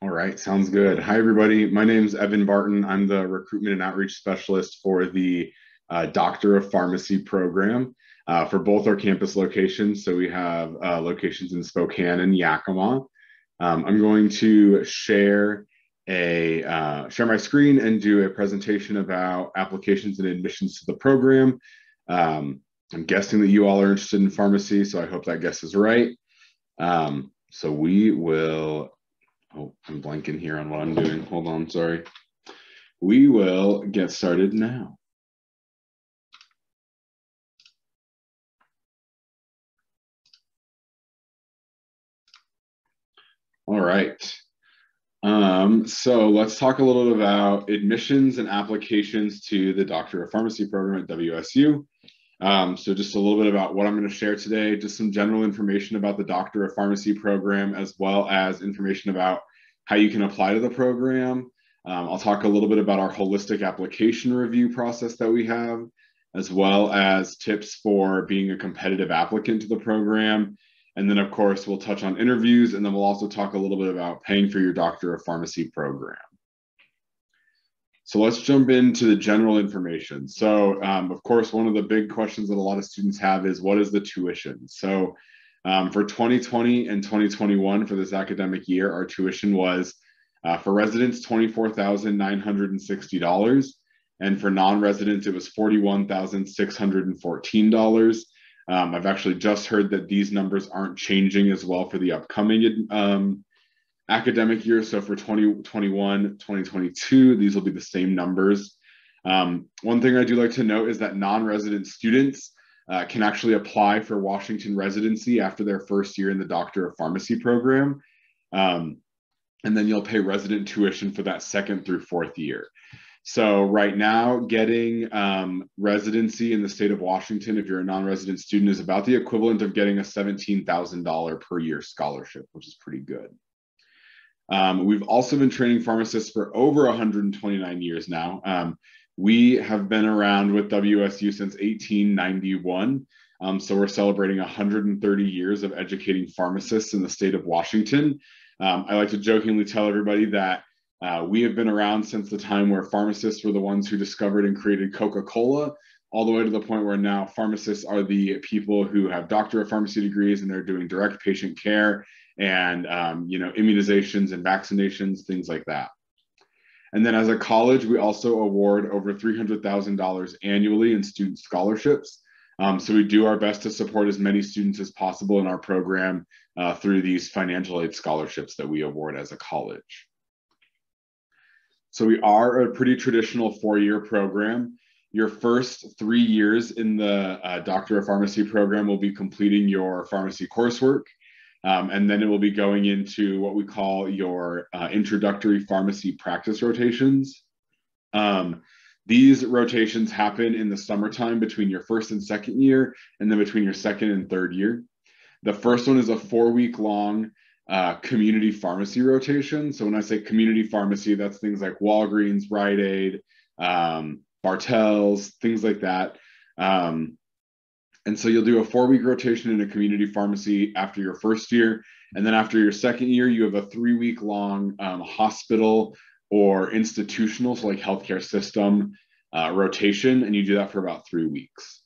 All right, sounds good. Hi, everybody. My name is Evan Barton. I'm the Recruitment and Outreach Specialist for the Doctor of Pharmacy program for both our campus locations. So we have locations in Spokane and Yakima. I'm going to share my screen and do a presentation about applications and admissions to the program. I'm guessing that you all are interested in pharmacy, so I hope that guess is right. So we will. Oh, I'm blanking here on what I'm doing. Hold on, sorry. We will get started now. All right. So let's talk a little bit about admissions and applications to the Doctor of Pharmacy program at WSU. So just a little bit about what I'm going to share today, just some general information about the Doctor of Pharmacy program, as well as information about how you can apply to the program. I'll talk a little bit about our holistic application review process that we have, as well as tips for being a competitive applicant to the program. And then, of course, we'll touch on interviews, and then we'll also talk a little bit about paying for your Doctor of Pharmacy program. So let's jump into the general information. So, of course, one of the big questions that a lot of students have is, what is the tuition? So for 2020 and 2021, for this academic year, our tuition was, for residents, $24,960. And for non-residents, it was $41,614. I've actually just heard that these numbers aren't changing as well for the upcoming academic year. So for 2021, 2022, these will be the same numbers. One thing I do like to note is that non-resident students can actually apply for Washington residency after their first year in the Doctor of Pharmacy program. And then you'll pay resident tuition for that second through fourth year. So right now, getting residency in the state of Washington, if you're a non-resident student, is about the equivalent of getting a $17,000 per year scholarship, which is pretty good. We've also been training pharmacists for over 129 years now. We have been around with WSU since 1891. So we're celebrating 130 years of educating pharmacists in the state of Washington. I like to jokingly tell everybody that we have been around since the time where pharmacists were the ones who discovered and created Coca-Cola, all the way to the point where now pharmacists are the people who have Doctor of Pharmacy degrees, and they're doing direct patient care and immunizations and vaccinations, things like that. And then as a college, we also award over $300,000 annually in student scholarships. So we do our best to support as many students as possible in our program through these financial aid scholarships that we award as a college. So we are a pretty traditional four-year program. Your first 3 years in the Doctor of Pharmacy program will be completing your pharmacy coursework. And then it will be going into what we call your introductory pharmacy practice rotations. These rotations happen in the summertime between your first and second year, and then between your second and third year. The first one is a 4-week-long community pharmacy rotation. So when I say community pharmacy, that's things like Walgreens, Rite Aid, Bartell's, things like that. And so you'll do a 4-week rotation in a community pharmacy after your first year. And then after your second year, you have a 3-week-long hospital or institutional, so like healthcare system rotation, and you do that for about 3 weeks.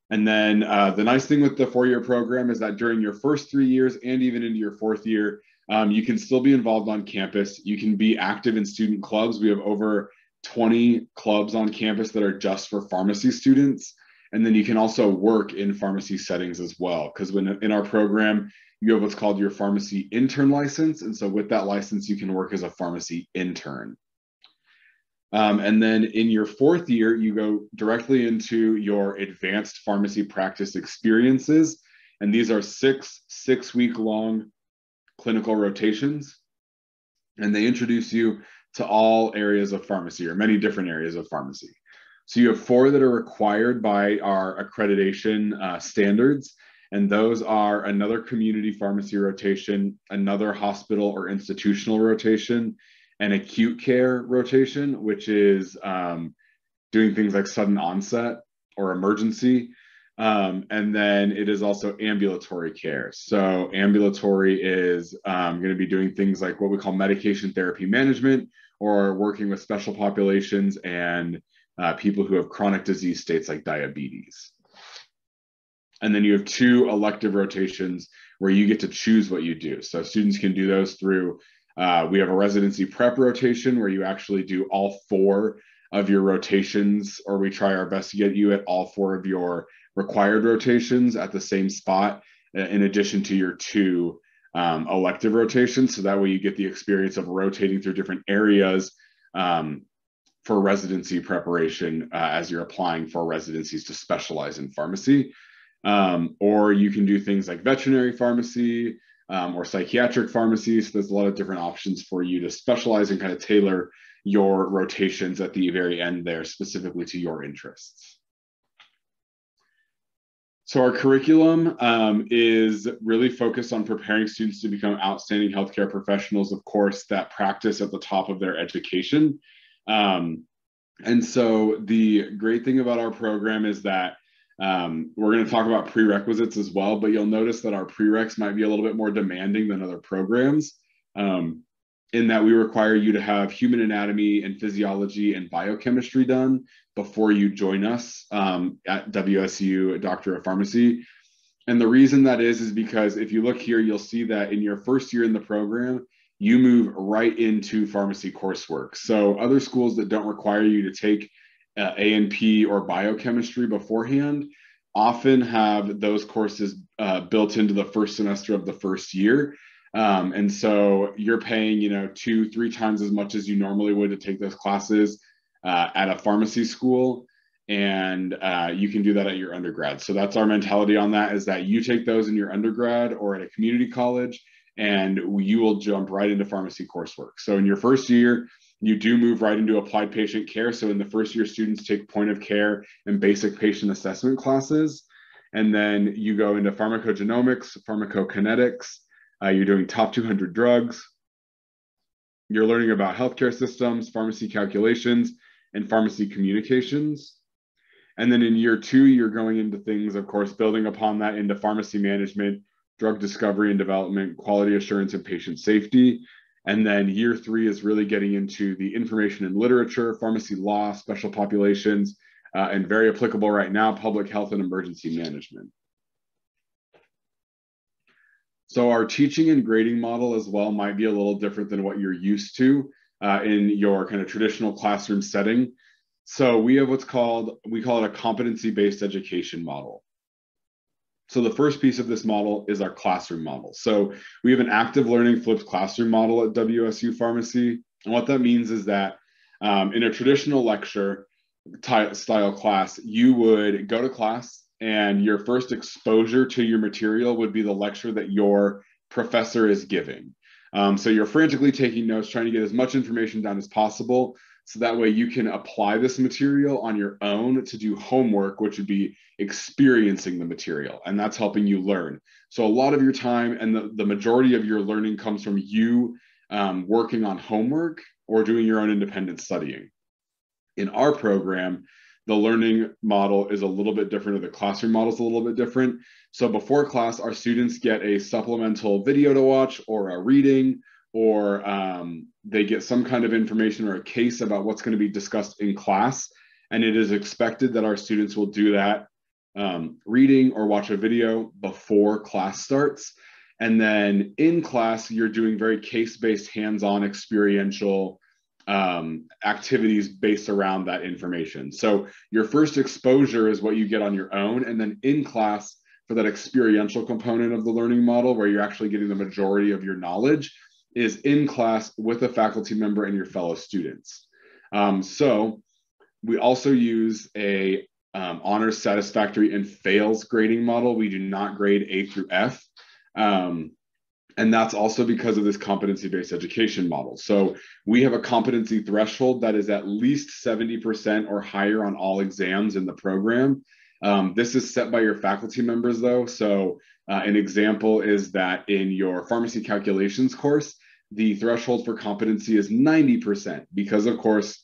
And then the nice thing with the 4-year program is that during your first 3 years and even into your fourth year, you can still be involved on campus. You can be active in student clubs. We have over 20 clubs on campus that are just for pharmacy students. And then you can also work in pharmacy settings as well, because when in our program, you have what's called your pharmacy intern license. And so with that license, you can work as a pharmacy intern. And then in your fourth year, you go directly into your advanced pharmacy practice experiences. And these are six-week-long clinical rotations. And they introduce you to all areas of pharmacy, or many different areas of pharmacy. So you have 4 that are required by our accreditation standards. And those are another community pharmacy rotation, another hospital or institutional rotation, an acute care rotation, which is doing things like sudden onset or emergency, And then it is also ambulatory care. So ambulatory is going to be doing things like what we call medication therapy management, or working with special populations and people who have chronic disease states like diabetes. And then you have 2 elective rotations where you get to choose what you do. So students can do those through, we have a residency prep rotation where you actually do all 4 of your rotations, or we try our best to get you at all 4 of your required rotations at the same spot, in addition to your 2 elective rotations. So that way you get the experience of rotating through different areas for residency preparation as you're applying for residencies to specialize in pharmacy. Or you can do things like veterinary pharmacy or psychiatric pharmacy. So there's a lot of different options for you to specialize and kind of tailor your rotations at the very end there, specifically to your interests. So our curriculum is really focused on preparing students to become outstanding healthcare professionals, of course, that practice at the top of their education. And so the great thing about our program is that we're going to talk about prerequisites as well, but you'll notice that our prereqs might be a little bit more demanding than other programs, in that we require you to have human anatomy and physiology and biochemistry done before you join us at WSU Doctor of Pharmacy. And the reason that is because if you look here, you'll see that in your first year in the program, you move right into pharmacy coursework. So other schools that don't require you to take A&P or biochemistry beforehand often have those courses built into the first semester of the first year. And so you're paying, 2-3 times as much as you normally would to take those classes at a pharmacy school. And you can do that at your undergrad. So that's our mentality on that, is that you take those in your undergrad or at a community college, and you will jump right into pharmacy coursework. So in your first year, you do move right into applied patient care. So in the first year, students take point of care and basic patient assessment classes. And then you go into pharmacogenomics, pharmacokinetics. You're doing top 200 drugs. You're learning about healthcare systems, pharmacy calculations, and pharmacy communications. And then in year 2, you're going into things, of course, building upon that into pharmacy management, drug discovery and development, quality assurance, and patient safety. And then year 3 is really getting into the information and literature, pharmacy law, special populations, and very applicable right now, public health and emergency management. So our teaching and grading model as well might be a little different than what you're used to in your kind of traditional classroom setting. So we have we call it a competency-based education model. So the first piece of this model is our classroom model. So we have an active learning flipped classroom model at WSU Pharmacy. And what that means is that in a traditional lecture style class, you would go to class and your first exposure to your material would be the lecture that your professor is giving. So you're frantically taking notes, trying to get as much information down as possible, so that way you can apply this material on your own to do homework, which would be experiencing the material, and that's helping you learn. So a lot of your time and the majority of your learning comes from you working on homework or doing your own independent studying. In our program, the learning model is a little bit different, or the classroom model is a little bit different. So before class, our students get a supplemental video to watch, or a reading, or they get some kind of information or a case about what's going to be discussed in class. And it is expected that our students will do that reading or watch a video before class starts. And then in class, you're doing very case-based, hands-on, experiential activities based around that information. So your first exposure is what you get on your own. And then in class, for that experiential component of the learning model, where you're actually getting the majority of your knowledge, is in class with a faculty member and your fellow students. So we also use a honors, satisfactory, and fails grading model. We do not grade A through F. And that's also because of this competency-based education model. So we have a competency threshold that is at least 70% or higher on all exams in the program. This is set by your faculty members, though. So an example is that in your pharmacy calculations course, the threshold for competency is 90%, because, of course,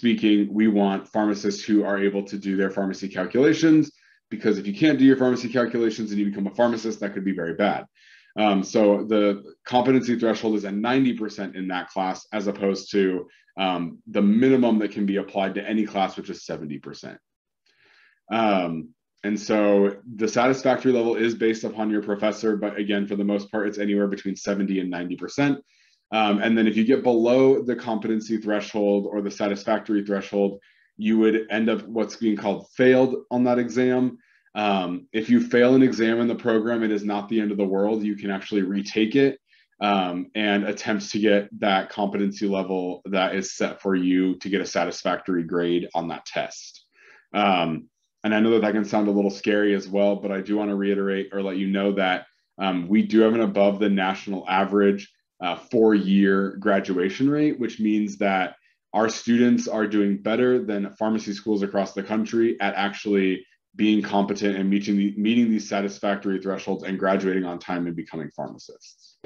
we want pharmacists who are able to do their pharmacy calculations because if you can't do your pharmacy calculations and you become a pharmacist, that could be very bad. So the competency threshold is at 90% in that class, as opposed to the minimum that can be applied to any class, which is 70%. And so the satisfactory level is based upon your professor, but again, for the most part, it's anywhere between 70 and 90%. And then if you get below the competency threshold or the satisfactory threshold, you would end up what's being called failed on that exam. If you fail an exam in the program, it is not the end of the world. You can actually retake it and attempt to get that competency level that is set for you to get a satisfactory grade on that test. And I know that that can sound a little scary as well, but I do want to reiterate or let you know that we do have an above the national average 4-year graduation rate, which means that our students are doing better than pharmacy schools across the country at actually being competent and meeting these satisfactory thresholds and graduating on time and becoming pharmacists.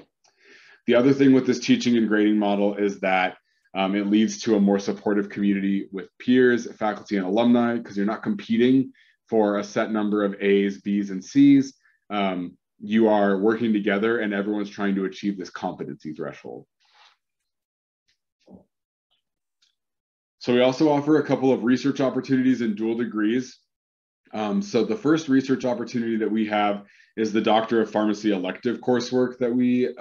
The other thing with this teaching and grading model is that it leads to a more supportive community with peers, faculty, and alumni, because you're not competing for a set number of A's, B's, and C's. You are working together and everyone's trying to achieve this competency threshold. So we also offer a couple of research opportunities in dual degrees. So the first research opportunity that we have is the Doctor of Pharmacy elective coursework that we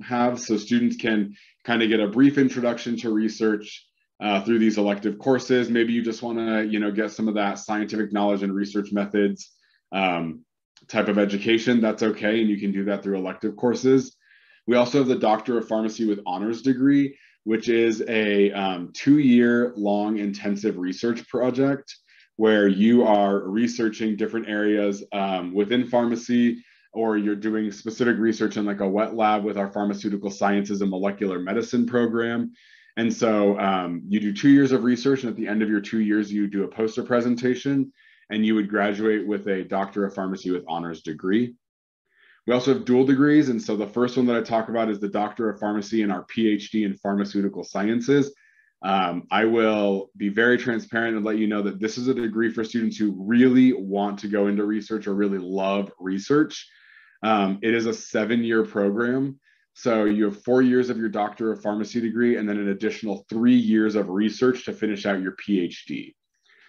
have. So students can kind of get a brief introduction to research through these elective courses. Maybe you just want to, get some of that scientific knowledge and research methods type of education. That's okay, and you can do that through elective courses. We also have the Doctor of Pharmacy with honors degree, which is a 2-year long intensive research project where you are researching different areas within pharmacy, or you're doing specific research in like a wet lab with our Pharmaceutical Sciences and Molecular Medicine program. And so you do 2 years of research, and at the end of your 2 years, you do a poster presentation, and you would graduate with a Doctor of Pharmacy with honors degree. We also have dual degrees, and so the first one that I talk about is the Doctor of Pharmacy and our PhD in Pharmaceutical Sciences. I will be very transparent and let you know that this is a degree for students who really want to go into research or really love research. It is a 7-year program. So you have 4 years of your Doctor of Pharmacy degree and then an additional 3 years of research to finish out your PhD.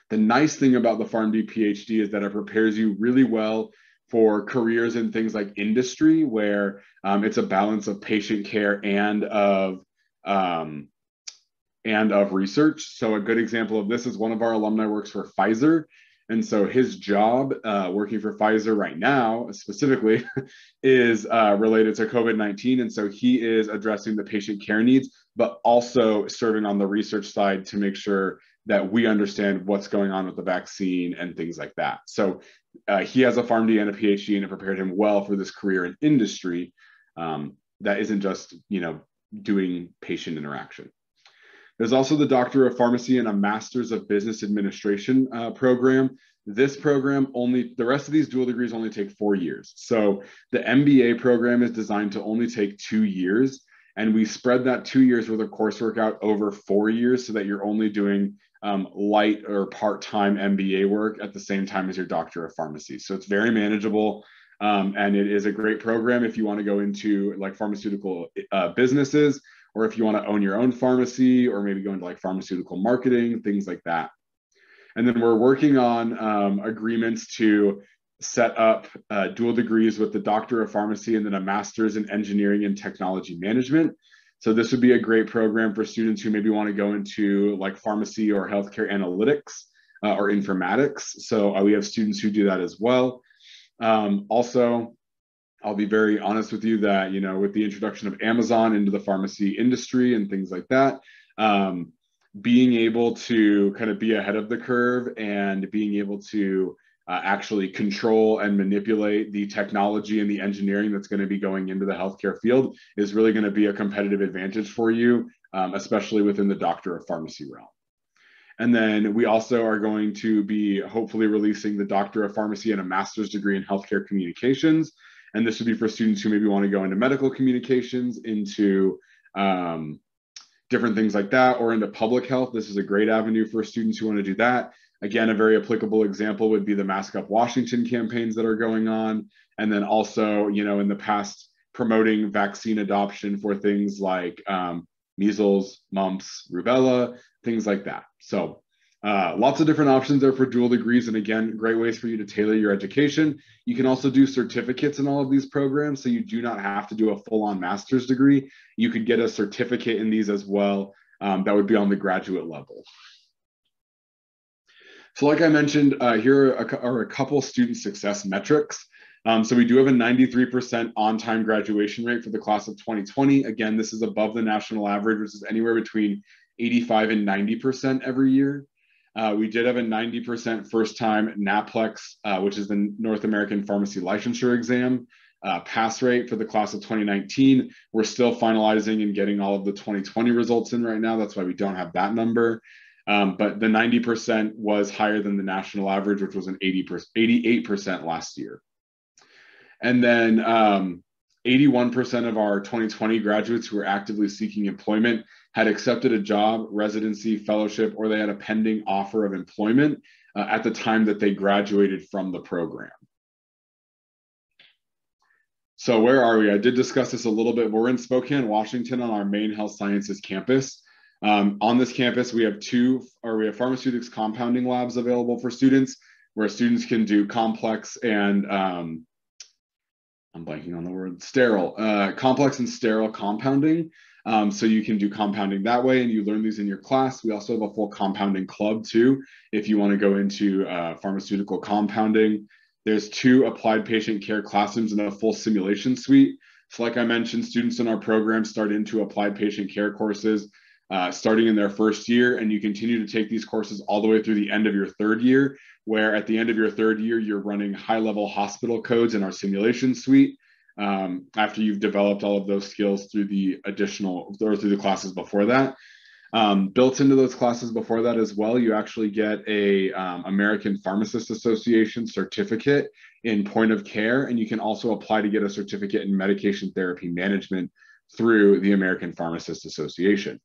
The nice thing about the PharmD PhD is that it prepares you really well for careers in things like industry, where it's a balance of patient care and of research. So a good example of this is one of our alumni works for Pfizer. And so his job working for Pfizer right now specifically is related to COVID-19. And so he is addressing the patient care needs, but also serving on the research side to make sure that we understand what's going on with the vaccine and things like that. So he has a PharmD and a PhD, and it prepared him well for this career in industry that isn't just, doing patient interaction. There's also the Doctor of Pharmacy and a Master's of Business Administration program. This program the rest of these dual degrees only take 4 years. So the MBA program is designed to only take 2 years. And we spread that 2 years worth of coursework out over 4 years so that you're only doing light or part-time MBA work at the same time as your Doctor of Pharmacy. So it's very manageable. And it is a great program if you want to go into like pharmaceutical businesses, or if you want to own your own pharmacy, or maybe go into like pharmaceutical marketing, things like that. And then we're working on agreements to set up dual degrees with the Doctor of Pharmacy and then a Master's in Engineering and Technology Management. So this would be a great program for students who maybe want to go into like pharmacy or healthcare analytics or informatics. So we have students who do that as well. Also, I'll be very honest with you that, with the introduction of Amazon into the pharmacy industry and things like that, being able to kind of be ahead of the curve and being able to actually control and manipulate the technology and the engineering that's going to be going into the healthcare field is really going to be a competitive advantage for you, especially within the Doctor of Pharmacy realm. And then we also are going to be hopefully releasing the Doctor of Pharmacy and a Master's degree in Healthcare Communications. And this would be for students who maybe want to go into medical communications, into different things like that, or into public health. This is a great avenue for students who want to do that. Again, a very applicable example would be the Mask Up Washington campaigns that are going on. And then also, in the past, promoting vaccine adoption for things like measles, mumps, rubella, things like that. So lots of different options there for dual degrees. And again, great ways for you to tailor your education. You can also do certificates in all of these programs. So you do not have to do a full-on master's degree. You could get a certificate in these as well. That would be on the graduate level. So like I mentioned, here are a couple student success metrics. So we do have a 93% on-time graduation rate for the class of 2020. Again, this is above the national average, which is anywhere between 85 and 90% every year. We did have a 90% first-time NAPLEX, which is the North American Pharmacy Licensure Exam, pass rate for the class of 2019. We're still finalizing and getting all of the 2020 results in right now. That's why we don't have that number. But the 90% was higher than the national average, which was an 88% last year. And then 81% of our 2020 graduates who were actively seeking employment had accepted a job, residency, fellowship, or they had a pending offer of employment at the time that they graduated from the program. So where are we? I did discuss this a little bit. We're in Spokane, Washington on our main health sciences campus. On this campus, we have pharmaceutics compounding labs available for students where students can do complex and I'm blanking on the word, complex and sterile compounding. So you can do compounding that way and you learn these in your class. We also have a full compounding club too, if you want to go into pharmaceutical compounding. There's 2 applied patient care classrooms and a full simulation suite. So like I mentioned, students in our program start into applied patient care courses starting in their first year, and you continue to take these courses all the way through the end of your 3rd year, where at the end of your 3rd year, you're running high-level hospital codes in our simulation suite after you've developed all of those skills through the classes before that. Built into those classes before that as well, you actually get a American Pharmacists Association certificate in point of care, and you can also apply to get a certificate in medication therapy management through the American Pharmacists Association.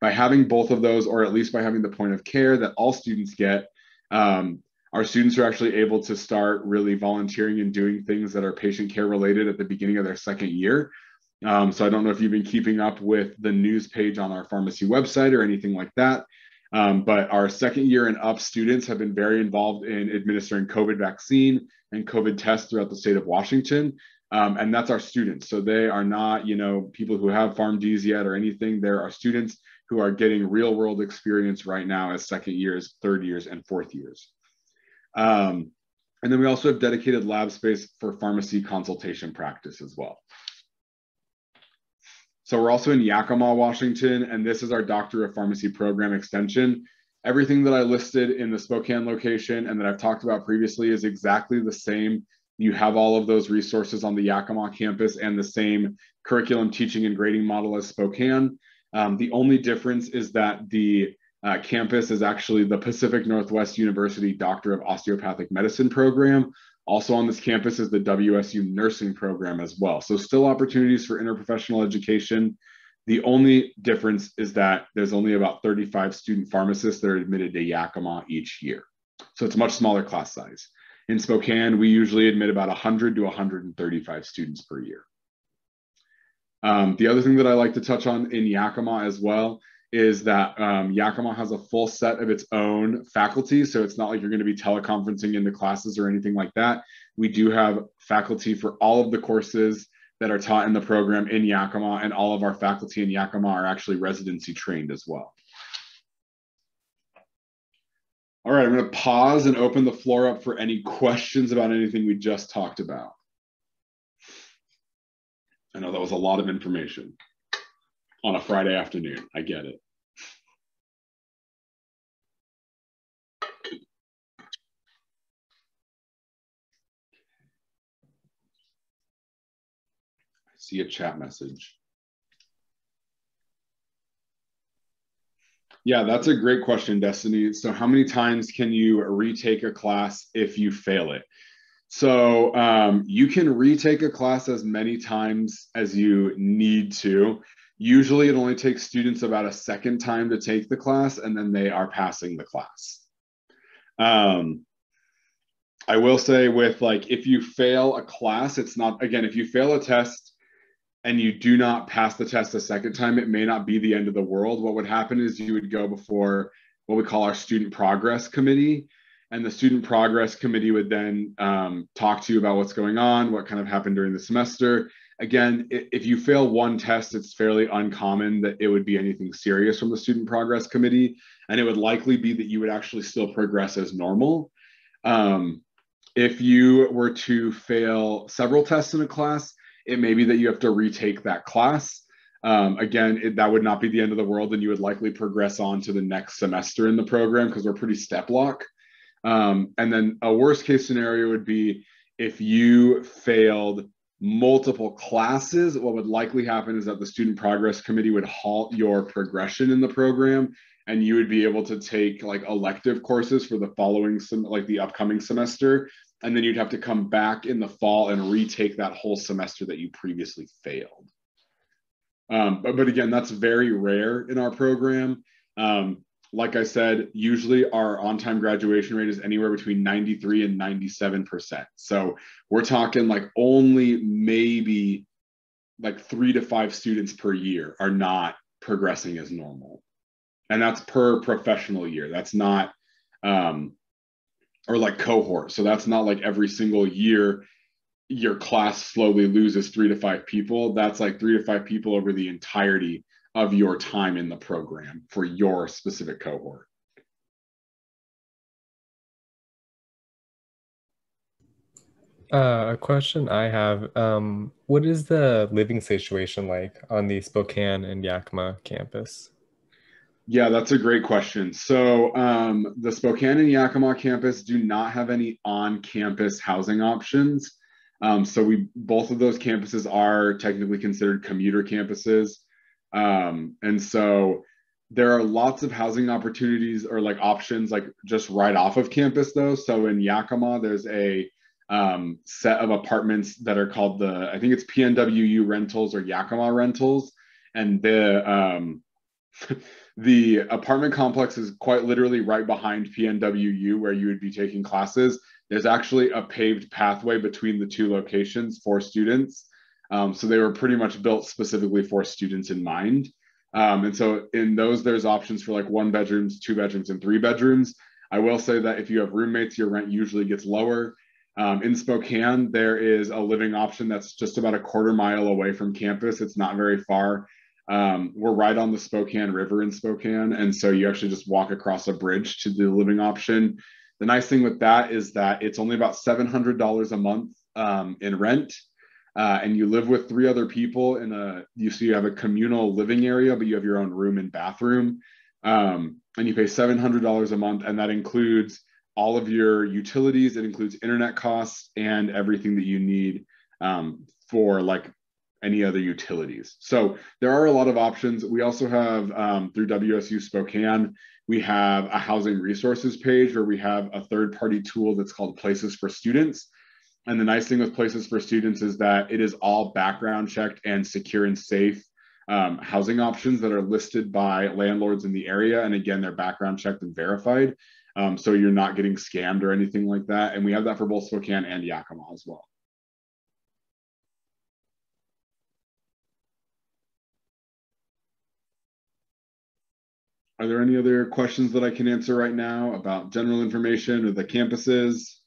By having both of those, or at least by having the point of care that all students get, our students are actually able to start really volunteering and doing things that are patient care related at the beginning of their 2nd year. So I don't know if you've been keeping up with the news page on our pharmacy website or anything like that, but our 2nd year and up students have been very involved in administering COVID vaccine and COVID tests throughout the state of Washington. And that's our students. So they are not, people who have PharmDs yet or anything. They're our students who are getting real world experience right now as 2nd years, 3rd years, and 4th years. And then we also have dedicated lab space for pharmacy consultation practice as well. So we're also in Yakima, Washington, and this is our Doctor of Pharmacy program extension. Everything that I listed in the Spokane location and that I've talked about previously is exactly the same. You have all of those resources on the Yakima campus and the same curriculum, teaching, and grading model as Spokane. The only difference is that the campus is actually the Pacific Northwest University Doctor of Osteopathic Medicine program. Also on this campus is the WSU nursing program as well. So still opportunities for interprofessional education. The only difference is that there's only about 35 student pharmacists that are admitted to Yakima each year. So it's a much smaller class size. In Spokane, we usually admit about 100 to 135 students per year. The other thing that I like to touch on in Yakima as well is that Yakima has a full set of its own faculty. So it's not like you're going to be teleconferencing into classes or anything like that. We do have faculty for all of the courses that are taught in the program in Yakima, and all of our faculty in Yakima are actually residency trained as well. All right, I'm going to pause and open the floor up for any questions about anything we just talked about. I know that was a lot of information on a Friday afternoon. I get it. I see a chat message. Yeah, that's a great question, Destiny. So how many times can you retake a class if you fail it? So you can retake a class as many times as you need to. Usually it only takes students about a second time to take the class, and then they are passing the class. I will say with like, if you fail a class, it's not, again, if you fail a test and you do not pass the test a second time, it may not be the end of the world. What would happen is you would go before what we call our student progress committee. And the student progress committee would then talk to you about what's going on, what kind of happened during the semester. Again, if you fail one test, it's fairly uncommon that it would be anything serious from the student progress committee. And it would likely be that you would actually still progress as normal. If you were to fail several tests in a class, it may be that you have to retake that class. Again, that would not be the end of the world, and you would likely progress on to the next semester in the program because we're pretty step lock. And then a worst case scenario would be if you failed multiple classes, what would likely happen is that the student progress committee would halt your progression in the program, and you would be able to take like elective courses for the following, like the upcoming semester. And then you'd have to come back in the fall and retake that whole semester that you previously failed. But again, that's very rare in our program. Like I said, usually our on-time graduation rate is anywhere between 93 and 97%. So we're talking like only maybe like 3 to 5 students per year are not progressing as normal. And that's per professional year. That's not, or like cohort. So that's not like every single year your class slowly loses 3 to 5 people. That's like 3 to 5 people over the entirety of your time in the program for your specific cohort. A question I have, what is the living situation like on the Spokane and Yakima campus? Yeah, that's a great question. So the Spokane and Yakima campus do not have any on-campus housing options. So both of those campuses are technically considered commuter campuses. And so there are lots of housing opportunities or like options like just right off of campus though. So in Yakima, there's a set of apartments that are called I think it's PNWU rentals or Yakima rentals. And the apartment complex is quite literally right behind PNWU where you would be taking classes. There's actually a paved pathway between the two locations for students. So they were pretty much built specifically for students in mind. And so in those, there's options for like 1 bedrooms, 2 bedrooms, and 3 bedrooms. I will say that if you have roommates, your rent usually gets lower. In Spokane, there is a living option that's just about a quarter mile away from campus. It's not very far. We're right on the Spokane River in Spokane. And so you actually just walk across a bridge to the living option. The nice thing with that is that it's only about $700 a month in rent. And you live with 3 other people you have a communal living area, but you have your own room and bathroom. And you pay $700 a month, and that includes all of your utilities. It includes internet costs and everything that you need for like any other utilities. So there are a lot of options. We also have through WSU Spokane, we have a housing resources page where we have a third-party tool that's called Places for Students. And the nice thing with Places for Students is that it is all background checked and secure and safe housing options that are listed by landlords in the area. And again, they're background checked and verified. So you're not getting scammed or anything like that. And we have that for both Spokane and Yakima as well. Are there any other questions that I can answer right now about general information or the campuses?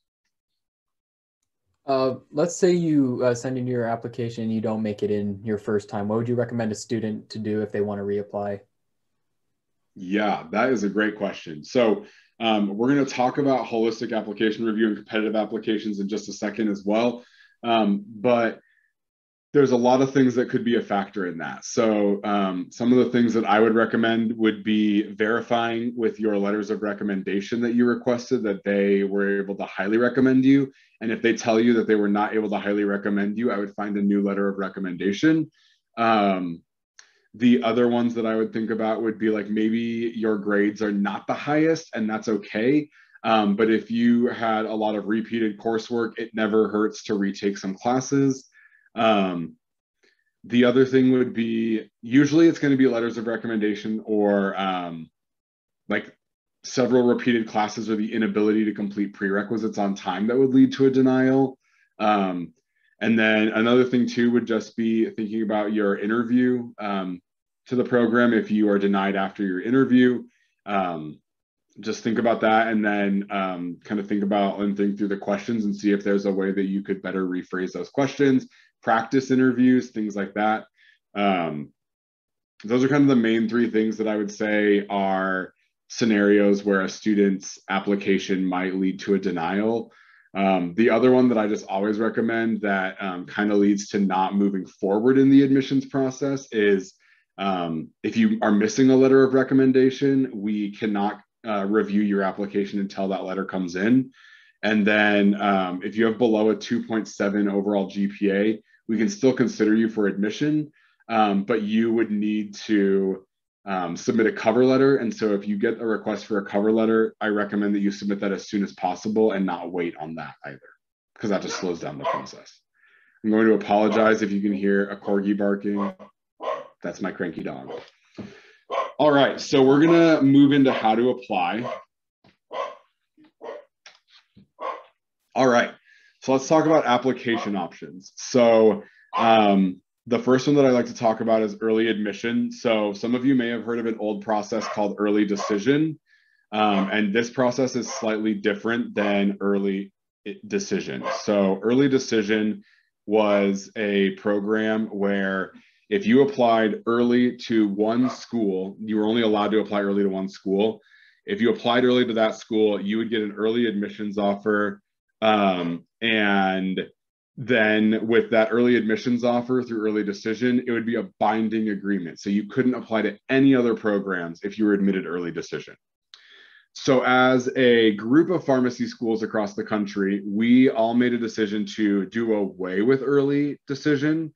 Let's say you send in your application and you don't make it in your first time. What would you recommend a student to do if they want to reapply? Yeah, that is a great question. So we're going to talk about holistic application review and competitive applications in just a second as well. But there's a lot of things that could be a factor in that. So some of the things that I would recommend would be verifying with your letters of recommendation that you requested that they were able to highly recommend you. And if they tell you that they were not able to highly recommend you, I would find a new letter of recommendation. The other ones that I would think about would be like maybe your grades are not the highest, and that's okay. But if you had a lot of repeated coursework, it never hurts to retake some classes. The other thing would be usually it's going to be letters of recommendation or like several repeated classes or the inability to complete prerequisites on time that would lead to a denial. And then another thing too would just be thinking about your interview to the program. If you are denied after your interview, just think about that, and then kind of think about and think through the questions and see if there's a way that you could better rephrase those questions, practice interviews, things like that. Those are kind of the main three things that I would say are scenarios where a student's application might lead to a denial. The other one that I just always recommend that kind of leads to not moving forward in the admissions process is if you are missing a letter of recommendation, we cannot review your application until that letter comes in. And then if you have below a 2.7 overall GPA, we can still consider you for admission, but you would need to submit a cover letter. And so if you get a request for a cover letter, I recommend that you submit that as soon as possible and not wait on that either, because that just slows down the process. I'm going to apologize if you can hear a corgi barking. That's my cranky dog. All right, so we're gonna move into how to apply. All right, so let's talk about application options. So the first one that I like to talk about is early admission. So some of you may have heard of an old process called early decision. And this process is slightly different than early decision. So early decision was a program where if you applied early to one school, you were only allowed to apply early to one school. If you applied early to that school, you would get an early admissions offer. And then with that early admissions offer through early decision, it would be a binding agreement. So you couldn't apply to any other programs if you were admitted early decision. So as a group of pharmacy schools across the country, we all made a decision to do away with early decision.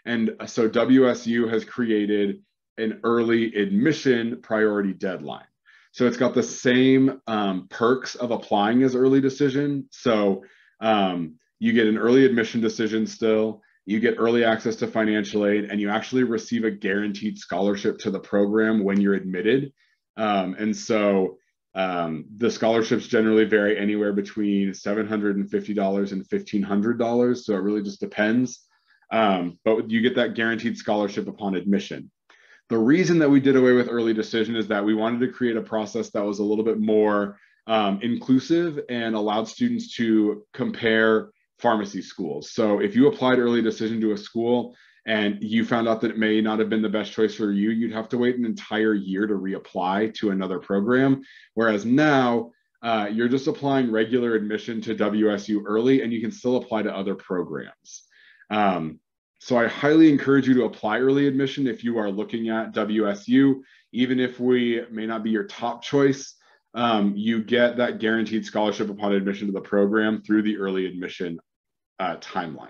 And so WSU has created an early admission priority deadline. So it's got the same perks of applying as early decision. So you get an early admission decision still, you get early access to financial aid, and you actually receive a guaranteed scholarship to the program when you're admitted. And so the scholarships generally vary anywhere between $750 and $1,500. So it really just depends. But you get that guaranteed scholarship upon admission. The reason that we did away with early decision is that we wanted to create a process that was a little bit more inclusive and allowed students to compare pharmacy schools. So if you applied early decision to a school and you found out that it may not have been the best choice for you, you'd have to wait an entire year to reapply to another program. Whereas now you're just applying regular admission to WSU early and you can still apply to other programs. So I highly encourage you to apply early admission if you are looking at WSU. Even if we may not be your top choice, you get that guaranteed scholarship upon admission to the program through the early admission timeline.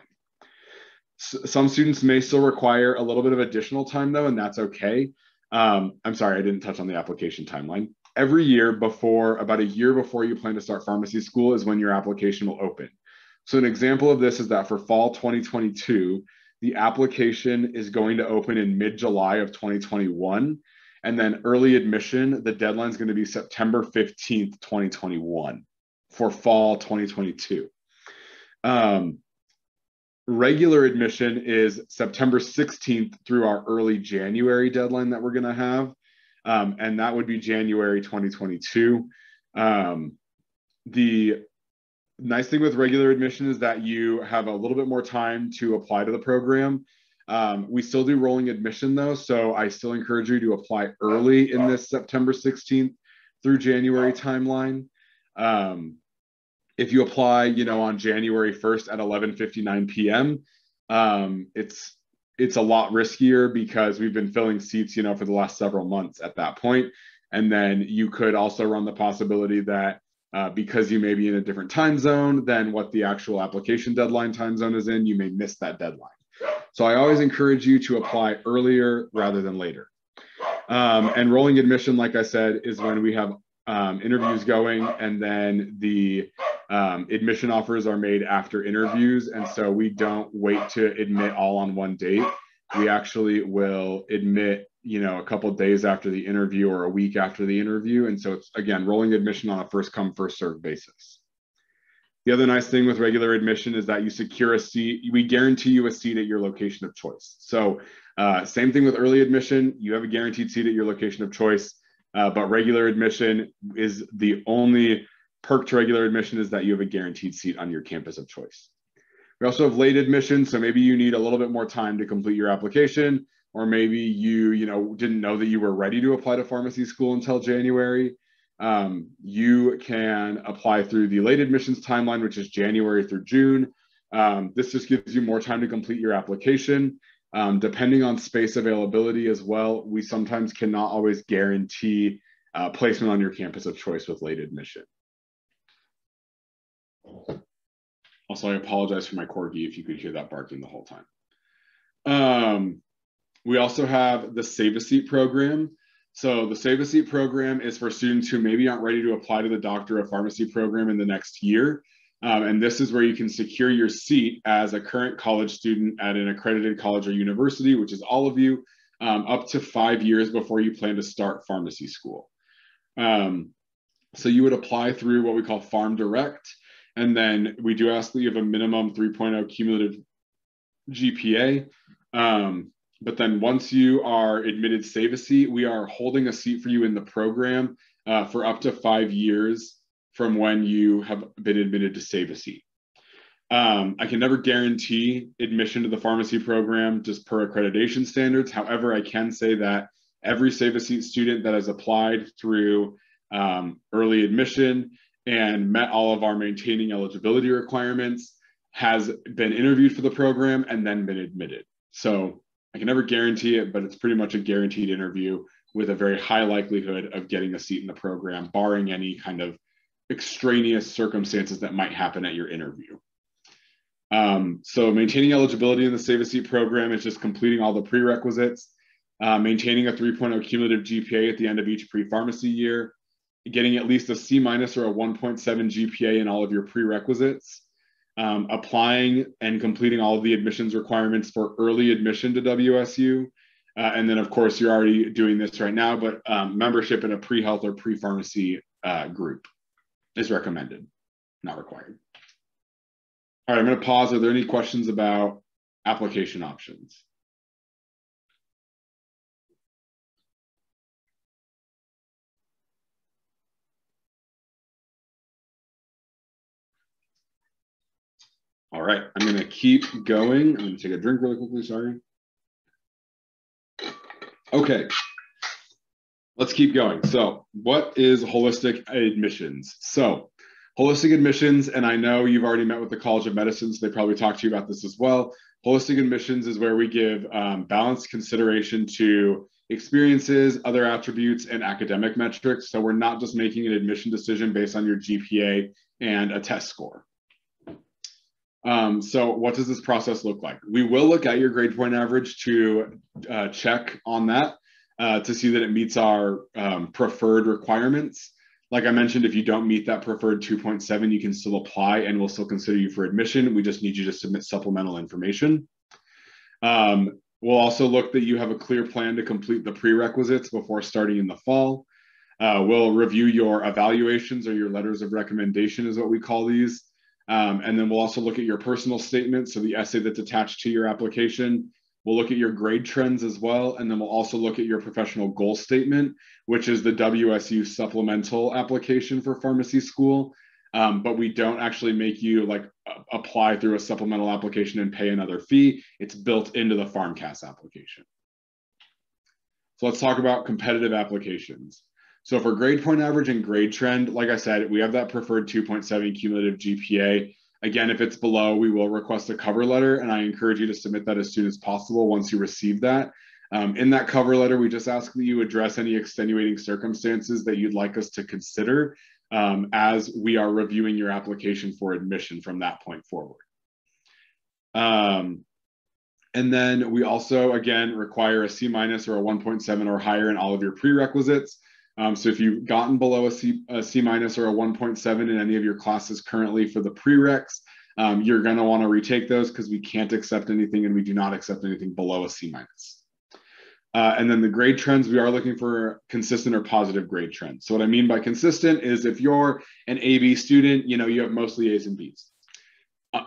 Some students may still require a little bit of additional time though, and that's okay. I'm sorry, I didn't touch on the application timeline. Every year about a year before you plan to start pharmacy school is when your application will open. So an example of this is that for fall 2022, the application is going to open in mid-July of 2021. And then early admission, the deadline is going to be September 15th, 2021 for fall 2022. Regular admission is September 16th through our early January deadline that we're going to have. And that would be January 2022. The nice thing with regular admission is that you have a little bit more time to apply to the program. We still do rolling admission though, so I still encourage you to apply early in this September 16th through January timeline. If you apply, on January 1st at 11:59 p.m., it's a lot riskier because we've been filling seats, for the last several months at that point. And then you could also run the possibility that because you may be in a different time zone than what the actual application deadline time zone is in, you may miss that deadline. So I always encourage you to apply earlier rather than later. And rolling admission, like I said, is when we have interviews going, and then the admission offers are made after interviews. And so we don't wait to admit all on one date. We actually will admit a couple of days after the interview or a week after the interview. And so it's, again, rolling admission on a first come, first served basis. The other nice thing with regular admission is that you secure a seat. We guarantee you a seat at your location of choice. So same thing with early admission. You have a guaranteed seat at your location of choice, but regular admission is the only perk to regular admission is that you have a guaranteed seat on your campus of choice. We also have late admission. So maybe you need a little bit more time to complete your application, or maybe you didn't know that you were ready to apply to pharmacy school until January. You can apply through the late admissions timeline, which is January through June. This just gives you more time to complete your application. Depending on space availability as well, we sometimes cannot always guarantee placement on your campus of choice with late admission. Also, I apologize for my corgi if you could hear that barking the whole time. We also have the Save a Seat program. So the Save a Seat program is for students who maybe aren't ready to apply to the Doctor of Pharmacy program in the next year. And this is where you can secure your seat as a current college student at an accredited college or university, which is all of you, up to 5 years before you plan to start pharmacy school. So you would apply through what we call Pharm Direct. And then we do ask that you have a minimum 3.0 cumulative GPA. But then once you are admitted Save a Seat, we are holding a seat for you in the program for up to 5 years from when you have been admitted to Save a Seat. I can never guarantee admission to the pharmacy program just per accreditation standards. However, I can say that every Save a Seat student that has applied through early admission and met all of our maintaining eligibility requirements has been interviewed for the program and then been admitted. So I can never guarantee it, but it's pretty much a guaranteed interview with a very high likelihood of getting a seat in the program, barring any kind of extraneous circumstances that might happen at your interview. So maintaining eligibility in the Save a Seat program is just completing all the prerequisites, maintaining a 3.0 cumulative GPA at the end of each pre-pharmacy year, getting at least a C- or a 1.7 GPA in all of your prerequisites, applying and completing all of the admissions requirements for early admission to WSU. And then, of course, you're already doing this right now, but membership in a pre-health or pre-pharmacy group is recommended, not required. All right, I'm going to pause. Are there any questions about application options? All right, I'm going to keep going. I'm going to take a drink really quickly, sorry. Okay, let's keep going. So what is holistic admissions? So holistic admissions, and I know you've already met with the College of Medicine, so they probably talked to you about this as well. Holistic admissions is where we give balanced consideration to experiences, other attributes, and academic metrics. So we're not just making an admission decision based on your GPA and a test score. So what does this process look like? We will look at your grade point average to check on that to see that it meets our preferred requirements. Like I mentioned, if you don't meet that preferred 2.7, you can still apply and we'll still consider you for admission. We just need you to submit supplemental information. We'll also look that you have a clear plan to complete the prerequisites before starting in the fall. We'll review your evaluations or your letters of recommendation is what we call these. And then we'll also look at your personal statement, so the essay that's attached to your application. We'll look at your grade trends as well, and then we'll also look at your professional goal statement, which is the WSU supplemental application for pharmacy school. But we don't actually make you apply through a supplemental application and pay another fee. It's built into the PharmCAS application. So let's talk about competitive applications. So for grade point average and grade trend, like I said, we have that preferred 2.7 cumulative GPA. Again, if it's below, we will request a cover letter, and I encourage you to submit that as soon as possible once you receive that. In that cover letter, we just ask that you address any extenuating circumstances that you'd like us to consider as we are reviewing your application for admission from that point forward. And then we also, again, require a C- or a 1.7 or higher in all of your prerequisites. So if you've gotten below a C- or a 1.7 in any of your classes currently for the prereqs, you're going to want to retake those because we can't accept anything and we do not accept anything below a C-. And then the grade trends, we are looking for consistent or positive grade trends. So what I mean by consistent is if you're an AB student, you have mostly A's and B's.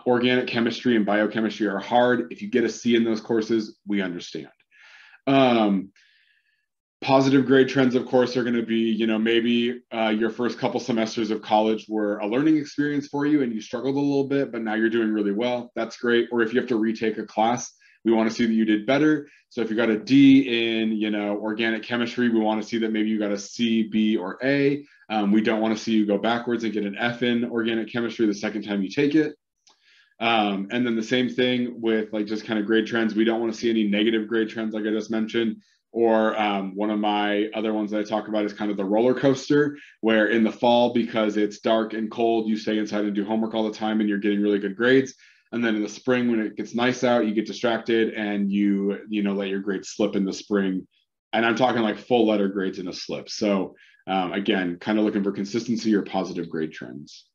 Organic chemistry and biochemistry are hard. If you get a C in those courses, we understand. Positive grade trends, of course, are going to be, maybe your first couple semesters of college were a learning experience for you and you struggled a little bit, but now you're doing really well. That's great. Or if you have to retake a class, we want to see that you did better. So if you got a D in, organic chemistry, we want to see that maybe you got a C, B, or A. We don't want to see you go backwards and get an F in organic chemistry the second time you take it. And then the same thing with just kind of grade trends. We don't want to see any negative grade trends like I just mentioned. Or one of my other ones that I talk about is kind of the roller coaster, where in the fall, because it's dark and cold, you stay inside and do homework all the time and you're getting really good grades. And then in the spring, when it gets nice out, you get distracted and you let your grades slip in the spring. And I'm talking like full letter grades in a slip. So again, kind of looking for consistency or positive grade trends.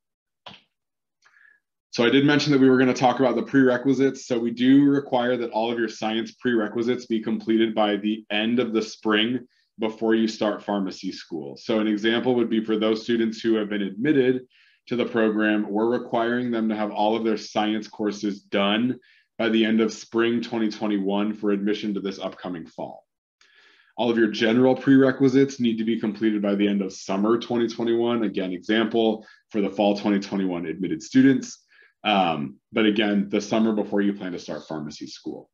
So I did mention that we were going to talk about the prerequisites. So we do require that all of your science prerequisites be completed by the end of the spring before you start pharmacy school. So an example would be for those students who have been admitted to the program, we're requiring them to have all of their science courses done by the end of spring 2021 for admission to this upcoming fall. All of your general prerequisites need to be completed by the end of summer 2021. Again, example for the fall 2021 admitted students. But again, the summer before you plan to start pharmacy school.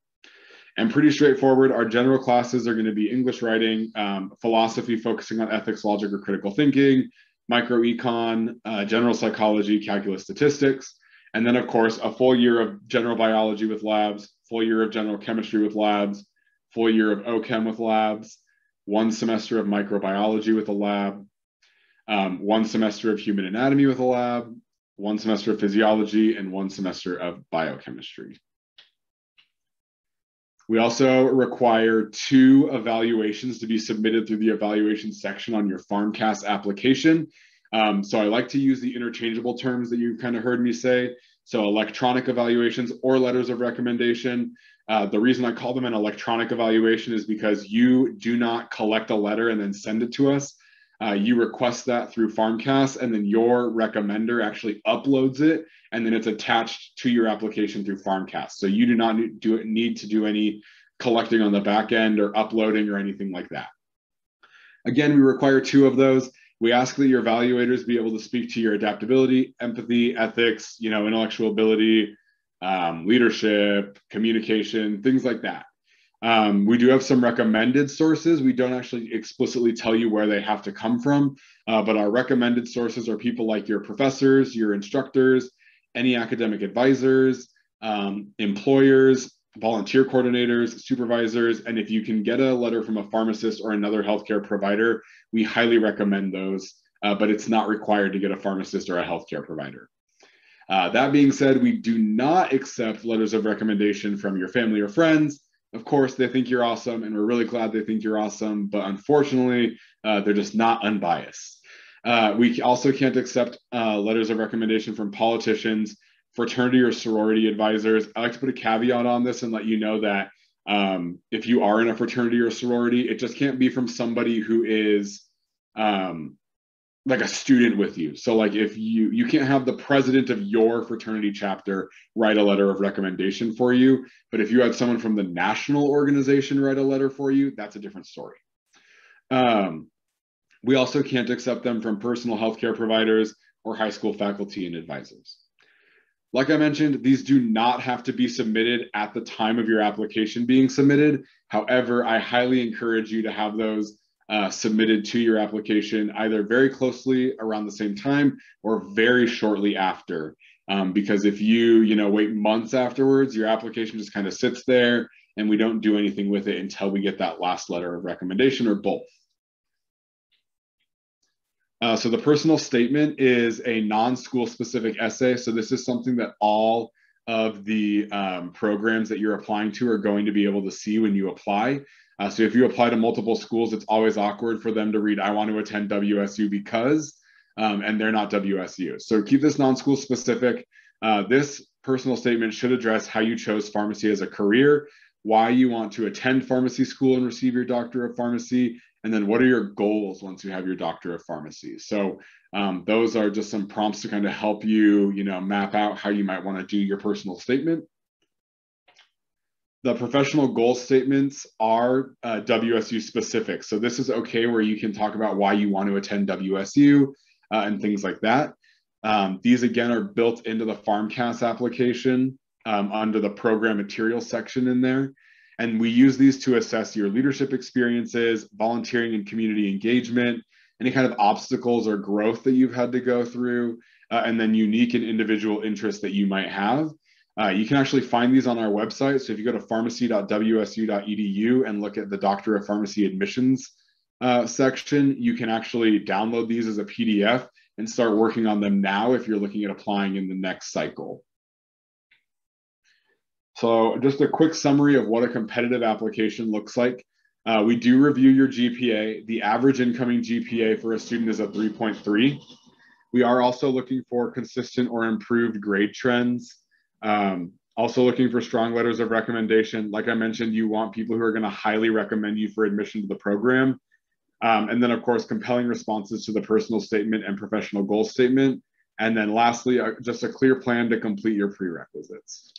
And pretty straightforward, our general classes are going to be English writing, philosophy focusing on ethics, logic, or critical thinking, microecon, general psychology, calculus, statistics, and then of course, a full year of general biology with labs, full year of general chemistry with labs, full year of OChem with labs, 1 semester of microbiology with a lab, 1 semester of human anatomy with a lab, 1 semester of physiology, and 1 semester of biochemistry. We also require 2 evaluations to be submitted through the evaluation section on your PharmCast application. So I like to use the interchangeable terms that you kind of heard me say. So electronic evaluations or letters of recommendation. The reason I call them an electronic evaluation is because you do not collect a letter and then send it to us. You request that through PharmCast, and then your recommender actually uploads it, and then it's attached to your application through PharmCast. So you do not need to do any collecting on the back end or uploading or anything like that. Again, we require 2 of those. We ask that your evaluators be able to speak to your adaptability, empathy, ethics, intellectual ability, leadership, communication, things like that. We do have some recommended sources. We don't actually explicitly tell you where they have to come from, but our recommended sources are people like your professors, your instructors, any academic advisors, employers, volunteer coordinators, supervisors, and if you can get a letter from a pharmacist or another healthcare provider, we highly recommend those, but it's not required to get a pharmacist or a healthcare provider. That being said, we do not accept letters of recommendation from your family or friends. Of course, they think you're awesome, and we're really glad they think you're awesome, but unfortunately, they're just not unbiased. We also can't accept letters of recommendation from politicians, fraternity or sorority advisors. I like to put a caveat on this and let you know that if you are in a fraternity or sorority, it just can't be from somebody who is like a student with you. So like if you can't have the president of your fraternity chapter write a letter of recommendation for you, but if you had someone from the national organization write a letter for you, that's a different story. We also can't accept them from personal healthcare providers or high school faculty and advisors. Like I mentioned, these do not have to be submitted at the time of your application being submitted. However, I highly encourage you to have those submitted to your application either very closely around the same time or very shortly after. Because if you wait months afterwards, your application just kind of sits there and we don't do anything with it until we get that last letter of recommendation or both. So the personal statement is a non-school specific essay. So this is something that all of the programs that you're applying to are going to be able to see when you apply. So if you apply to multiple schools, it's always awkward for them to read, I want to attend WSU because, and they're not WSU. So keep this non-school specific. This personal statement should address how you chose pharmacy as a career, why you want to attend pharmacy school and receive your Doctor of Pharmacy, and then what are your goals once you have your Doctor of Pharmacy. So those are just some prompts to kind of help you, map out how you might want to do your personal statement. The professional goal statements are WSU specific. So this is okay where you can talk about why you want to attend WSU and things like that. These again are built into the PharmCast application under the program materials section in there. And we use these to assess your leadership experiences, volunteering and community engagement, any kind of obstacles or growth that you've had to go through, and then unique and individual interests that you might have. You can actually find these on our website. So if you go to pharmacy.wsu.edu and look at the Doctor of Pharmacy admissions section, you can actually download these as a PDF and start working on them now if you're looking at applying in the next cycle. So just a quick summary of what a competitive application looks like. We do review your GPA. The average incoming GPA for a student is a 3.3. We are also looking for consistent or improved grade trends. Also looking for strong letters of recommendation. Like I mentioned, you want people who are going to highly recommend you for admission to the program. And then, of course, compelling responses to the personal statement and professional goal statement. And then lastly, just a clear plan to complete your prerequisites.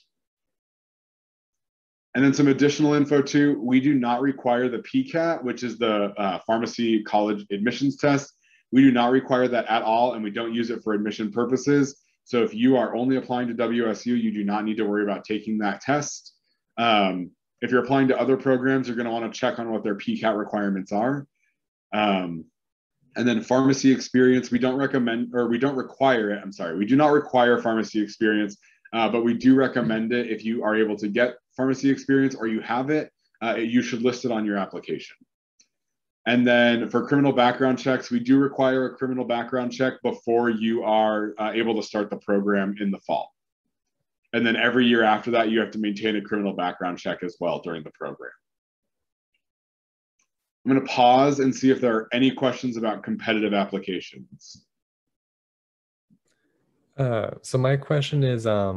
And then some additional info too, we do not require the PCAT, which is the pharmacy college admissions test. We do not require that at all, and we don't use it for admission purposes. So if you are only applying to WSU, you do not need to worry about taking that test. If you're applying to other programs, you're going to want to check on what their PCAT requirements are. And then pharmacy experience, we don't recommend, or we don't require it. I'm sorry, we do not require pharmacy experience, but we do recommend it if you are able to get pharmacy experience or you have it, you should list it on your application. And then for criminal background checks, we do require a criminal background check before you are able to start the program in the fall. And then every year after that, you have to maintain a criminal background check as well during the program. I'm going to pause and see if there are any questions about competitive applications. So my question is, are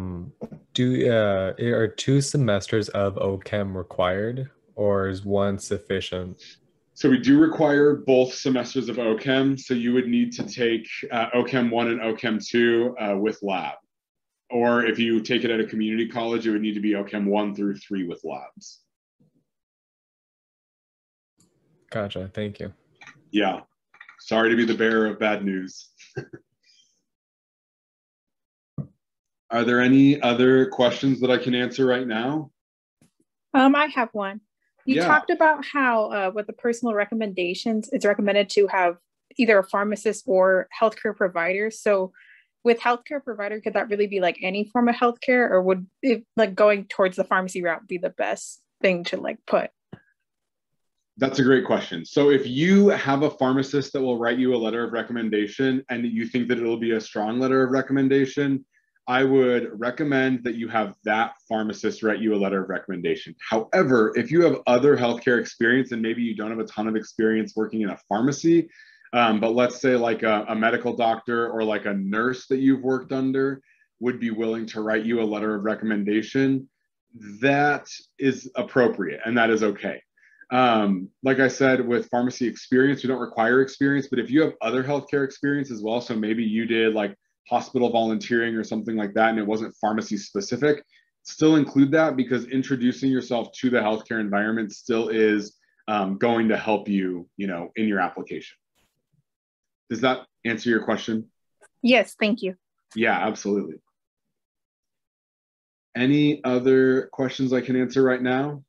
2 semesters of OChem required, or is one sufficient? So we do require both semesters of OChem. So you would need to take OChem 1 and OChem 2 with lab. Or if you take it at a community college, it would need to be OChem 1 through 3 with labs. Gotcha, thank you. Yeah, sorry to be the bearer of bad news. Are there any other questions that I can answer right now? I have one. You Yeah. talked about how with the personal recommendations, it's recommended to have either a pharmacist or healthcare provider. So with healthcare provider, could that really be like any form of healthcare, or would it, like going towards the pharmacy route, be the best thing to like put? That's a great question. So if you have a pharmacist that will write you a letter of recommendation and you think that it'll be a strong letter of recommendation, I would recommend that you have that pharmacist write you a letter of recommendation. However, if you have other healthcare experience and maybe you don't have a ton of experience working in a pharmacy, but let's say like a medical doctor or like a nurse that you've worked under would be willing to write you a letter of recommendation, that is appropriate and that is okay. Like I said, with pharmacy experience, you don't require experience, but if you have other healthcare experience as well, so maybe you did like hospital volunteering or something like that, and it wasn't pharmacy specific, still include that, because introducing yourself to the healthcare environment still is going to help you, in your application. Does that answer your question? Yes, thank you. Yeah, absolutely. Any other questions I can answer right now?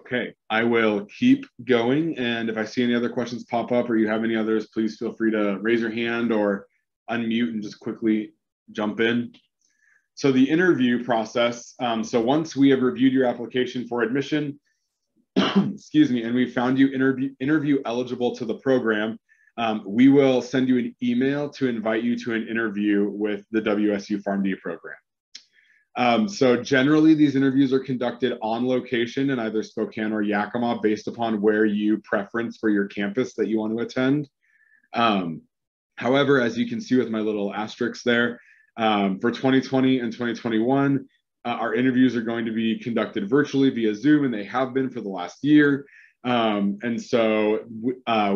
Okay, I will keep going. And if I see any other questions pop up or you have any others, please feel free to raise your hand or unmute and just quickly jump in. So the interview process. So once we have reviewed your application for admission, excuse me, and we found you interview eligible to the program, we will send you an email to invite you to an interview with the WSU PharmD program. So generally these interviews are conducted on location in either Spokane or Yakima based upon where you preference for your campus that you want to attend. However, as you can see with my little asterisks there, for 2020 and 2021, our interviews are going to be conducted virtually via Zoom, and they have been for the last year. And so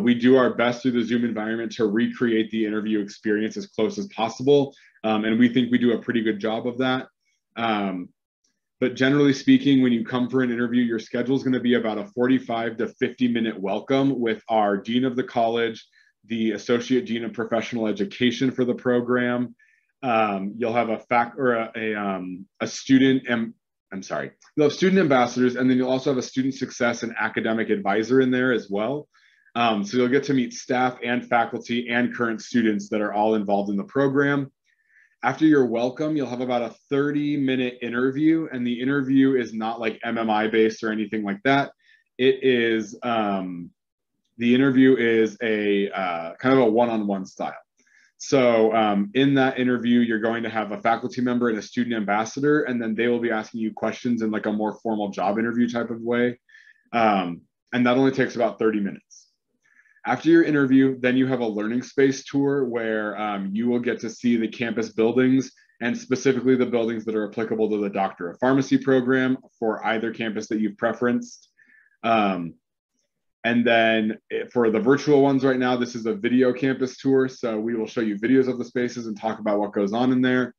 we do our best through the Zoom environment to recreate the interview experience as close as possible. And we think we do a pretty good job of that. But generally speaking, when you come for an interview, your schedule is going to be about a 45 to 50-minute welcome with our dean of the college, the associate dean of professional education for the program. You'll have a student, you'll have student ambassadors, and then you'll also have a student success and academic advisor in there as well. So you'll get to meet staff and faculty and current students that are all involved in the program. After your welcome, you'll have about a 30-minute interview, and the interview is not like MMI based or anything like that. It is, the interview is a kind of a one-on-one style. So in that interview, you're going to have a faculty member and a student ambassador, and then they will be asking you questions in like a more formal job interview type of way. And that only takes about 30 minutes. After your interview, then you have a learning space tour where you will get to see the campus buildings, and specifically the buildings that are applicable to the Doctor of Pharmacy program for either campus that you've preferenced. And then for the virtual ones right now, this is a video campus tour. So we will show you videos of the spaces and talk about what goes on in there.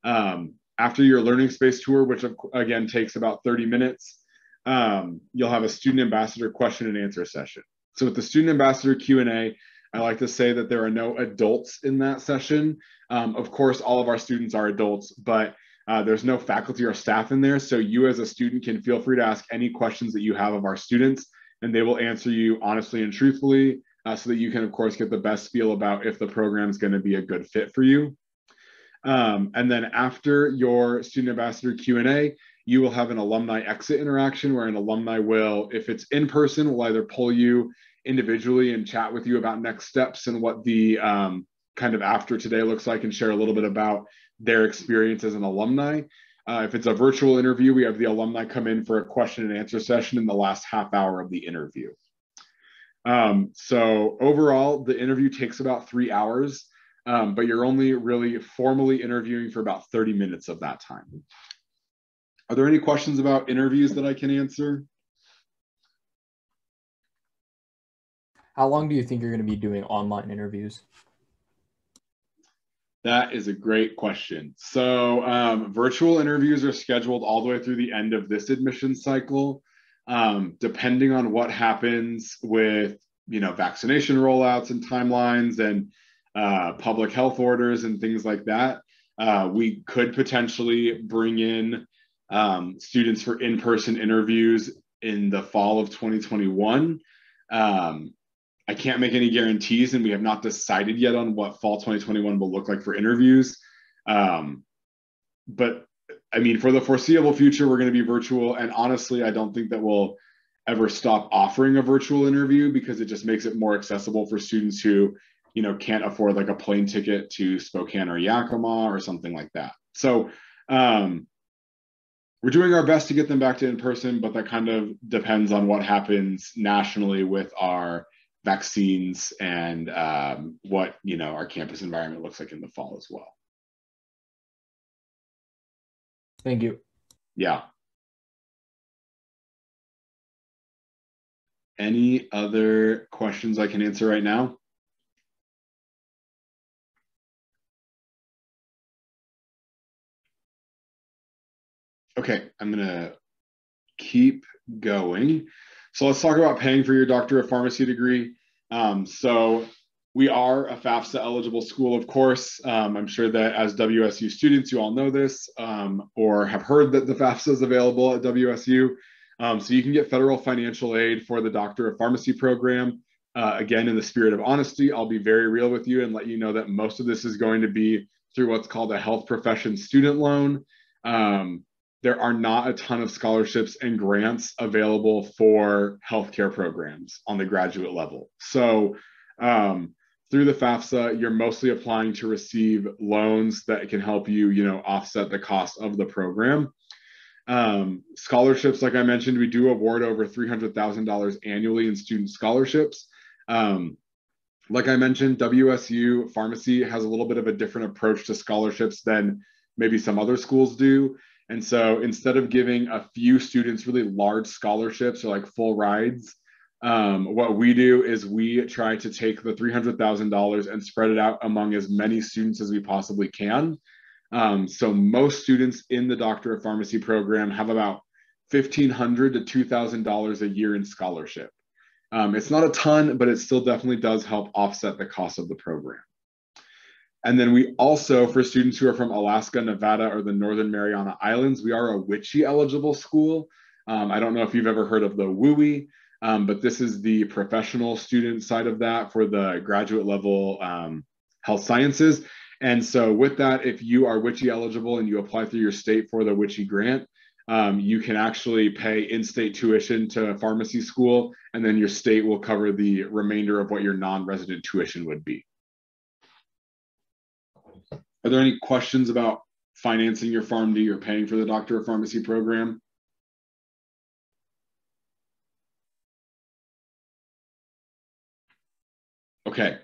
After your learning space tour, which again takes about 30 minutes, you'll have a student ambassador question and answer session. So with the student ambassador Q&A, I like to say that there are no adults in that session. Of course, all of our students are adults, but there's no faculty or staff in there. So you as a student can feel free to ask any questions that you have of our students, and they will answer you honestly and truthfully so that you can, of course, get the best feel about if the program is going to be a good fit for you. And then after your student ambassador Q&A, you will have an alumni exit interaction where an alumni will, if it's in person, will either pull you individually and chat with you about next steps and what the kind of after today looks like, and share a little bit about their experience as an alumni. If it's a virtual interview, we have the alumni come in for a question and answer session in the last half hour of the interview. So overall, the interview takes about 3 hours, but you're only really formally interviewing for about 30 minutes of that time. Are there any questions about interviews that I can answer? How long do you think you're going to be doing online interviews? That is a great question. So virtual interviews are scheduled all the way through the end of this admission cycle. Depending on what happens with, vaccination rollouts and timelines and public health orders and things like that, we could potentially bring in students for in-person interviews in the fall of 2021. I can't make any guarantees, and we have not decided yet on what fall 2021 will look like for interviews. But I mean, for the foreseeable future, we're going to be virtual. And honestly, I don't think that we'll ever stop offering a virtual interview, because it just makes it more accessible for students who, can't afford like a plane ticket to Spokane or Yakima or something like that. So we're doing our best to get them back to in person, but that kind of depends on what happens nationally with our vaccines and what our campus environment looks like in the fall as well. Thank you. Yeah. Any other questions I can answer right now? Okay, I'm gonna keep going. So let's talk about paying for your Doctor of Pharmacy degree. So we are a FAFSA eligible school, of course. I'm sure that as WSU students, you all know this or have heard that the FAFSA is available at WSU. So you can get federal financial aid for the Doctor of Pharmacy program. Again, in the spirit of honesty, I'll be very real with you and let you know that most of this is going to be through what's called a health profession student loan. There are not a ton of scholarships and grants available for healthcare programs on the graduate level. So through the FAFSA, you're mostly applying to receive loans that can help you, offset the cost of the program. Scholarships, like I mentioned, we do award over $300,000 annually in student scholarships. Like I mentioned, WSU Pharmacy has a little bit of a different approach to scholarships than maybe some other schools do. And so instead of giving a few students really large scholarships or like full rides, what we do is we try to take the $300,000 and spread it out among as many students as we possibly can. So most students in the Doctor of Pharmacy program have about $1,500 to $2,000 a year in scholarship. It's not a ton, but it still definitely does help offset the cost of the program. And then we also, for students who are from Alaska, Nevada, or the Northern Mariana Islands, we are a WSU eligible school. I don't know if you've ever heard of the WUI, but this is the professional student side of that for the graduate level health sciences. And so with that, if you are WSU eligible and you apply through your state for the WSU grant, you can actually pay in-state tuition to pharmacy school, and then your state will cover the remainder of what your non-resident tuition would be. Are there any questions about financing your PharmD or paying for the Doctor of Pharmacy program? Okay.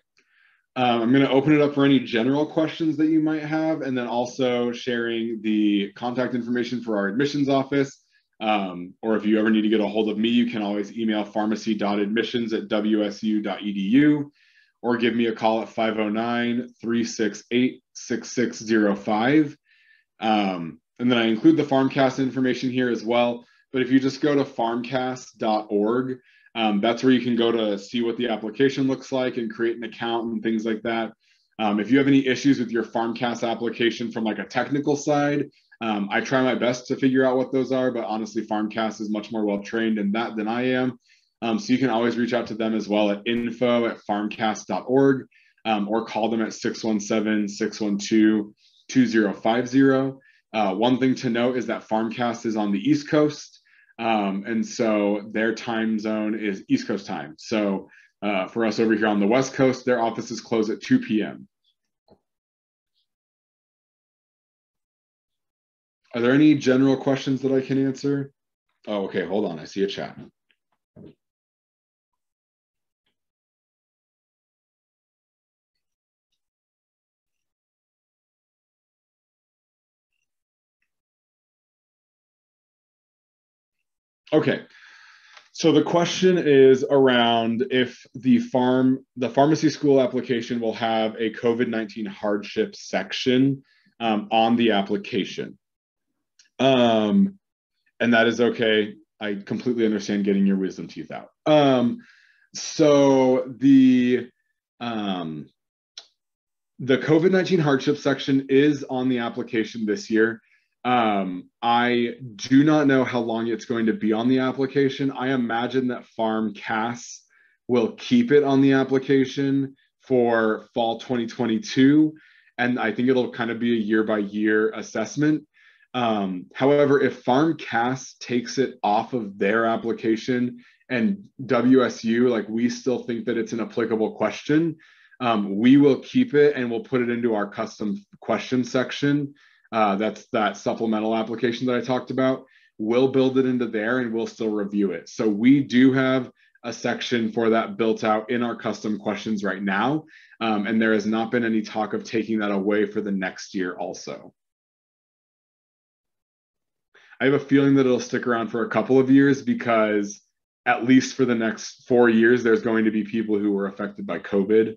I'm going to open it up for any general questions that you might have, and then also sharing the contact information for our admissions office. Or if you ever need to get a hold of me, you can always email pharmacy.admissions@wsu.edu or give me a call at 509-368-6605. And then I include the Pharmcast information here as well. But if you just go to pharmcast.org, that's where you can go to see what the application looks like and create an account and things like that. If you have any issues with your Pharmcast application from like a technical side, I try my best to figure out what those are, but honestly, Pharmcast is much more well-trained in that than I am. So you can always reach out to them as well at info@pharmcast.org or call them at 617-612-2050. One thing to note is that Pharmcast is on the East Coast. And so their time zone is East Coast time. So for us over here on the West Coast, their offices close at 2 p.m. Are there any general questions that I can answer? Oh, okay, hold on, I see a chat. Okay, so the question is around if the pharmacy school application will have a COVID-19 hardship section on the application. And that is okay. I completely understand getting your wisdom teeth out. So the COVID-19 hardship section is on the application this year. I do not know how long it's going to be on the application. I imagine that PharmCast will keep it on the application for fall 2022. And I think it'll kind of be a year-by-year assessment. However, if PharmCast takes it off of their application and WSU, like we still think that it's an applicable question, we will keep it and we'll put it into our custom question section. That's that supplemental application that I talked about. We'll build it into there and we'll still review it. So we do have a section for that built out in our custom questions right now. And there has not been any talk of taking that away for the next year also. I have a feeling that it'll stick around for a couple of years because at least for the next 4 years, there's going to be people who were affected by COVID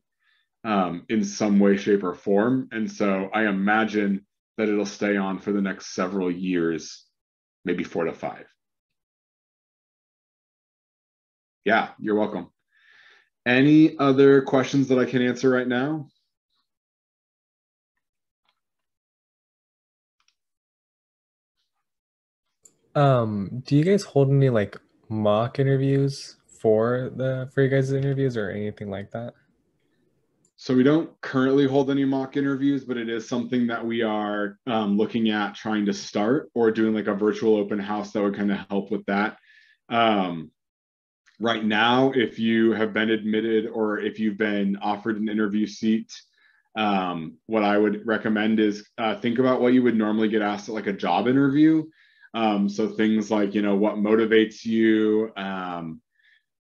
in some way, shape, or form. And so I imagine that it'll stay on for the next several years, maybe 4 to 5. Yeah, you're welcome. Any other questions that I can answer right now? Do you guys hold any like mock interviews for your guys' interviews or anything like that? So we don't currently hold any mock interviews, but it is something that we are looking at trying to start or doing like a virtual open house that would kind of help with that. Right now, if you have been admitted or if you've been offered an interview seat, what I would recommend is think about what you would normally get asked at like a job interview. So things like, you know, what motivates you.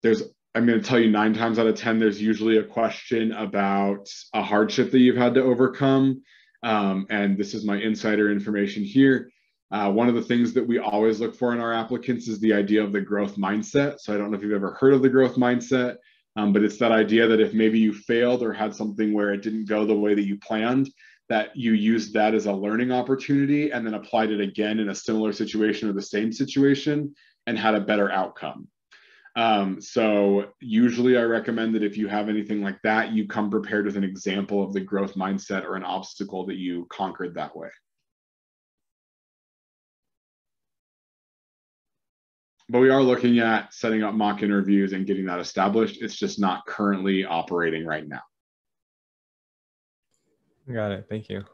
There's I'm going to tell you 9 times out of 10, there's usually a question about a hardship that you've had to overcome. And this is my insider information here. One of the things that we always look for in our applicants is the idea of the growth mindset. So I don't know if you've ever heard of the growth mindset, but it's that idea that if maybe you failed or had something where it didn't go the way that you planned, that you used that as a learning opportunity and then applied it again in a similar situation or the same situation and had a better outcome. So usually I recommend that if you have anything like that, you come prepared with an example of the growth mindset or an obstacle that you conquered that way. But we are looking at setting up mock interviews and getting that established. It's just not currently operating right now. Got it. Thank you.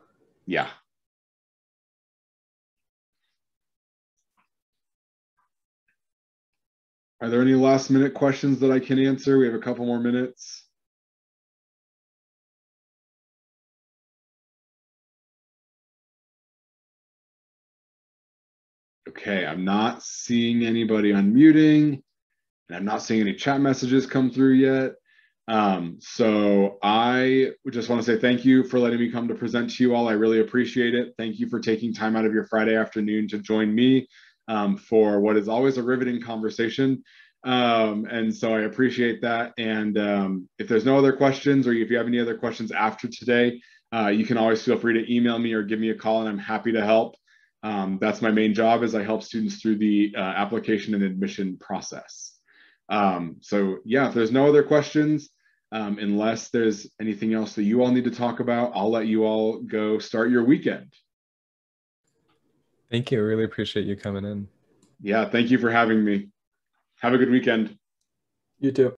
Yeah. Are there any last minute questions that I can answer? We have a couple more minutes. Okay, I'm not seeing anybody unmuting, and I'm not seeing any chat messages come through yet. So I just want to say thank you for letting me come to present to you all. I really appreciate it. Thank you for taking time out of your Friday afternoon to join me for what is always a riveting conversation. And so I appreciate that. And if there's no other questions, or if you have any other questions after today, you can always feel free to email me or give me a call, and I'm happy to help. That's my main job, is I help students through the application and admission process. So yeah, if there's no other questions, unless there's anything else that you all need to talk about, I'll let you all go start your weekend. Thank you. I really appreciate you coming in. Yeah, thank you for having me. Have a good weekend. You too.